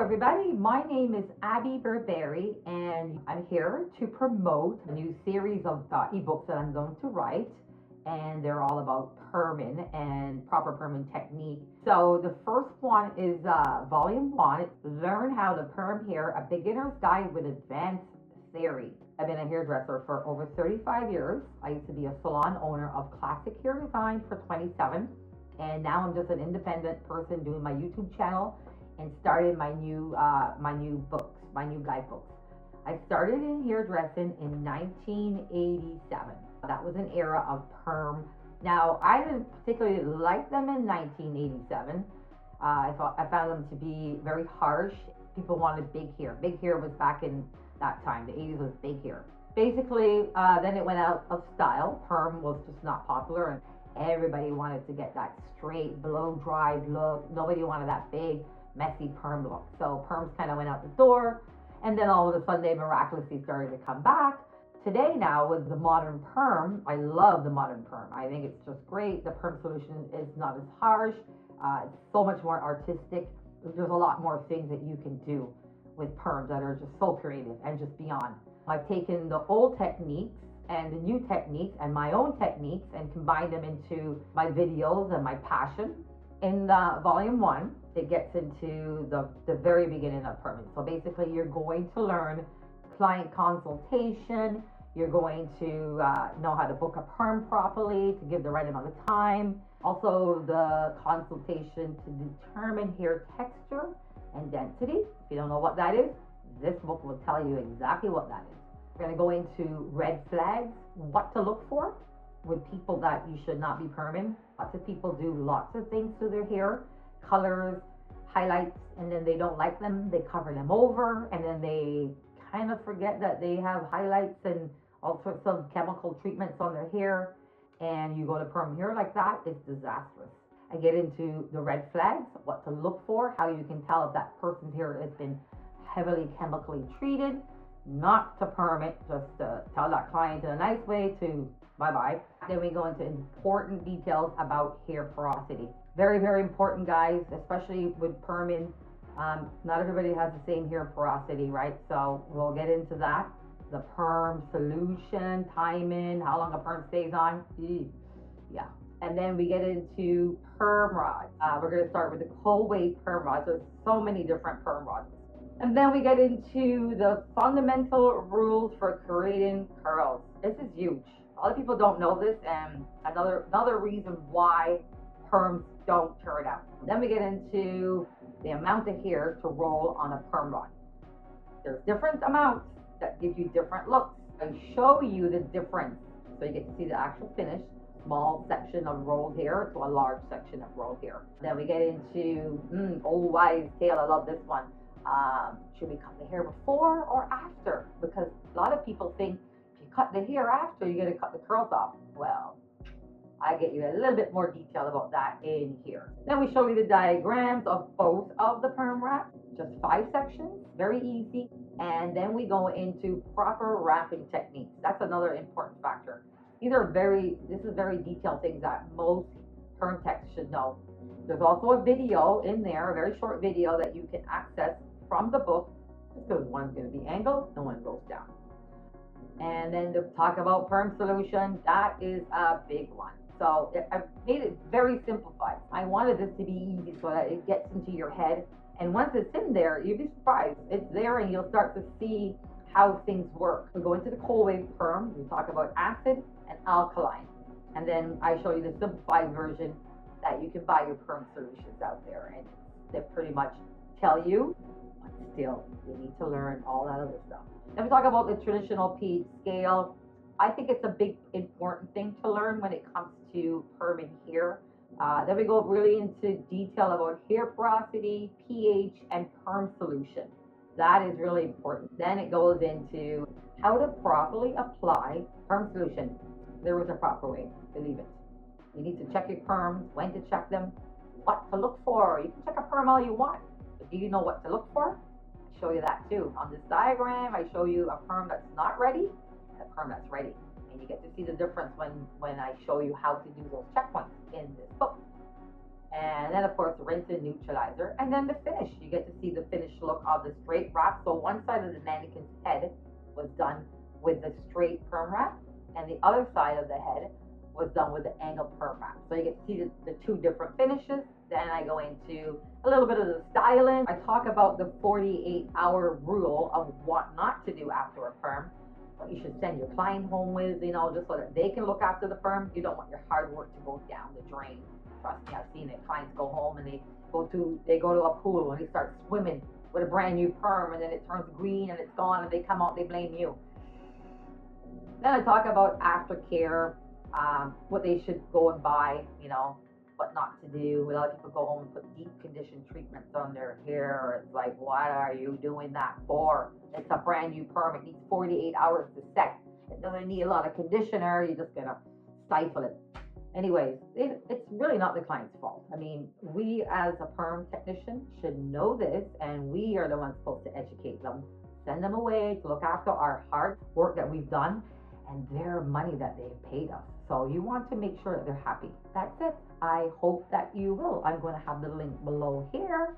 everybody, my name is Abby Burberry and I'm here to promote a new series of ebooks that I'm going to write, and they're all about perming and proper perming technique. So the first one is volume 1, Learn How to Perm Hair, a Beginner's Guide with Advanced Theory. I've been a hairdresser for over 35 years. I used to be a salon owner of classic hair design for 27, and now I'm just an independent person doing my YouTube channel and started my new guidebooks. I started in hairdressing in 1987. That was an era of perm. Now, I didn't particularly like them in 1987. I found them to be very harsh. People wanted big hair. Big hair was back in that time. The 80s was big hair. Basically, then it went out of style. Perm was just not popular, and everybody wanted to get that straight, blow-dried look. Nobody wanted that big, messy perm look. So perms kind of went out the door, and then all of a sudden they miraculously started to come back. Today now with the modern perm, I love the modern perm. I think it's just great. The Perm Solution is not as harsh. It's so much more artistic. There's a lot more things that you can do with perms that are just so creative and just beyond. I've taken the old techniques and the new techniques and my own techniques and combined them into my videos and my passion. In volume 1, it gets into the very beginning of perming. So basically you're going to learn client consultation. You're going to know how to book a perm properly, to give the right amount of time. Also the consultation to determine hair texture and density. If you don't know what that is, this book will tell you exactly what that is. We're going to go into red flags, what to look for with people that you should not be perming. Lots of people do lots of things to their hair, colors, highlights, and then they don't like them. They cover them over, and then they kind of forget that they have highlights and all sorts of chemical treatments on their hair, and you go to perm hair like that, it's disastrous. I get into the red flags, what to look for, how you can tell if that person's hair has been heavily chemically treated, not to perm it, just to tell that client in a nice way to bye-bye. Then we go into important details about hair porosity. Very, very important, guys, especially with perming. Not everybody has the same hair porosity, right? So we'll get into that. The Perm Solution, timing, how long a perm stays on. Yeah. And then we get into Perm Rods. We're going to start with the cold wave Perm Rods. There's so many different Perm Rods. And then we get into the fundamental rules for creating curls. This is huge. A lot of people don't know this, and another reason why perms don't turn out. Then we get into the amount of hair to roll on a perm rod. There's different amounts that give you different looks. I show you the difference so you get to see the actual finish. Small section of rolled hair to a large section of rolled hair. Then we get into old wives' tale. I love this one. Should we cut the hair before or after? Because a lot of people think if you cut the hair after, you're going to cut the curls off. Well, I get you a little bit more detail about that in here. Then we show you the diagrams of both of the perm wraps, just 5 sections, very easy. And then we go into proper wrapping techniques. That's another important factor. This is very detailed things that most perm techs should know. There's also a video in there, a very short video that you can access from the book, because one's going to be angled and one goes down. And then to talk about Perm Solution, that is a big one. So I've made it very simplified. I wanted this to be easy so that it gets into your head. And once it's in there, you'll be surprised. It's there and you'll start to see how things work. We go into the cold wave perm. We talk about acid and alkaline. And then I show you the simplified version that you can buy your Perm Solutions out there. And they pretty much tell you, but still, you need to learn all that other stuff. Then we talk about the traditional pH scale. I think it's a big important thing to learn when it comes to perming hair. Then we go really into detail about hair porosity, pH, and Perm Solution. That is really important. Then it goes into how to properly apply Perm Solution. There is a proper way, believe it. You need to check your perms, when to check them, what to look for. You can check a perm all you want, but do you know what to look for? I show you that too. On this diagram, I show you a perm that's not ready and a perm that's ready. And you get to see the difference when I show you how to do those checkpoints in this book. And then of course rinse and neutralizer, and then the finish. You get to see the finished look of the straight wrap. So one side of the mannequin's head was done with the straight perm wrap, and the other side of the head was done with the angled perm wrap. So you get to see the two different finishes. Then I go into a little bit of the styling. I talk about the 48-hour rule of what not to do after a perm, what you should send your client home with, you know, just so that they can look after the perm. You don't want your hard work to go down the drain. Trust me, I've seen it. Clients go home and they go to a pool and they start swimming with a brand new perm, and then it turns green and it's gone, and they come out, they blame you. Then I talk about aftercare, what they should go and buy, you know, what not to do. A lot of people go home and put deep condition treatments on their hair. It's like, what are you doing that for? It's a brand new perm. It needs 48 hours to set. It doesn't need a lot of conditioner. You're just gonna stifle it. Anyways, it's really not the client's fault. I mean, we as a perm technician should know this, and we are the ones supposed to educate them, send them away to look after our hard work that we've done and their money that they've paid us. So you want to make sure that they're happy. That's it. I hope that you will. I'm going to have the link below here.